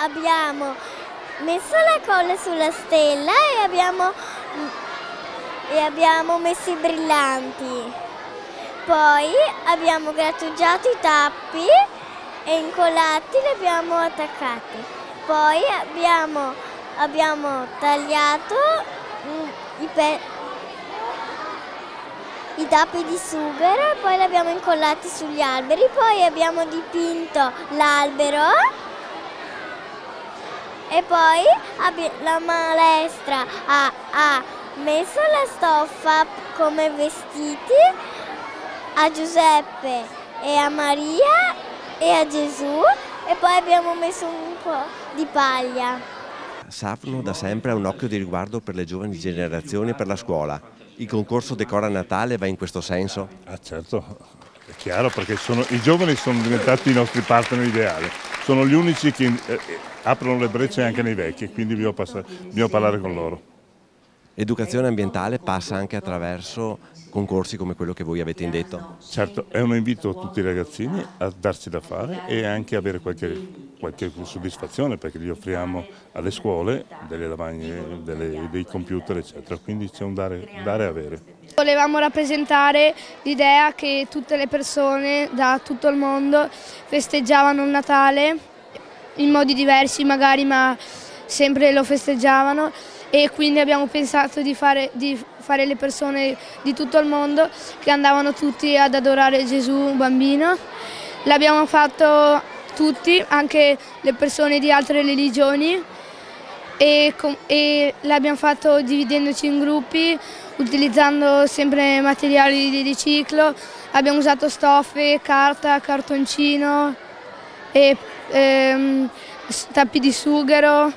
abbiamo messo la colla sulla stella e abbiamo messo i brillanti. Poi abbiamo grattugiato i tappi e incollati li abbiamo attaccati. Poi abbiamo tagliato i tappi di sughero e poi li abbiamo incollati sugli alberi. Poi abbiamo dipinto l'albero e poi la maestra ha messo la stoffa come vestiti a Giuseppe e a Maria e a Gesù e poi abbiamo messo un po' di paglia. Safno da sempre ha un occhio di riguardo per le giovani generazioni e per la scuola. Il concorso Decora Natale va in questo senso? Certo, è chiaro, perché i giovani sono diventati i nostri partner ideali. Sono gli unici che aprono le brecce anche nei vecchi, quindi bisogna parlare con loro. L'educazione ambientale passa anche attraverso concorsi come quello che voi avete indetto? Certo, è un invito a tutti i ragazzini a darsi da fare e anche avere qualche soddisfazione, perché gli offriamo alle scuole delle lavagne, dei computer eccetera, quindi c'è un dare e avere. Volevamo rappresentare l'idea che tutte le persone da tutto il mondo festeggiavano il Natale in modi diversi magari, ma sempre lo festeggiavano, e quindi abbiamo pensato di fare le persone di tutto il mondo che andavano tutti ad adorare Gesù bambino. L'abbiamo fatto tutti, anche le persone di altre religioni, e l'abbiamo fatto dividendoci in gruppi, utilizzando sempre materiali di riciclo. Abbiamo usato stoffe, carta, cartoncino, e tappi di sughero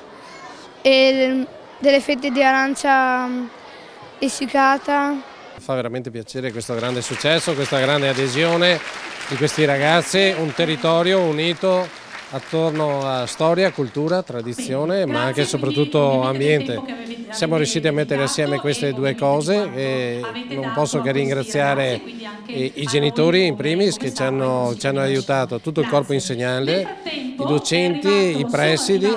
e delle fette di arancia essiccata. Fa veramente piacere questo grande successo, questa grande adesione di questi ragazzi, un territorio unito attorno a storia, cultura, tradizione, ma anche e soprattutto ambiente. Siamo riusciti a mettere assieme queste due cose e non posso che ringraziare i genitori in primis che ci hanno aiutato, tutto il corpo insegnante, i docenti, i presidi,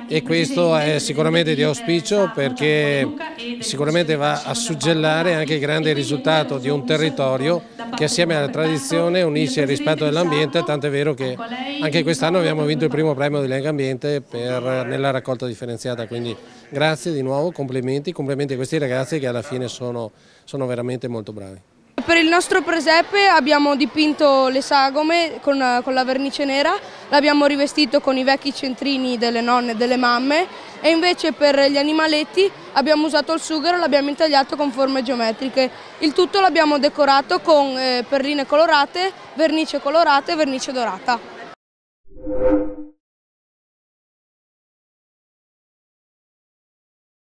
e questo è sicuramente di auspicio perché sicuramente va a suggellare anche il grande risultato di un territorio che assieme alla tradizione unisce il rispetto dell'ambiente, tant'è vero che anche quest'anno abbiamo vinto il primo premio di Lega Ambiente nella raccolta differenziata, quindi grazie di nuovo, complimenti a questi ragazzi che alla fine sono veramente molto bravi. Per il nostro presepe abbiamo dipinto le sagome con la vernice nera, l'abbiamo rivestito con i vecchi centrini delle nonne e delle mamme, e invece per gli animaletti abbiamo usato il sughero e l'abbiamo intagliato con forme geometriche. Il tutto l'abbiamo decorato con perline colorate, vernice colorata e vernice dorata.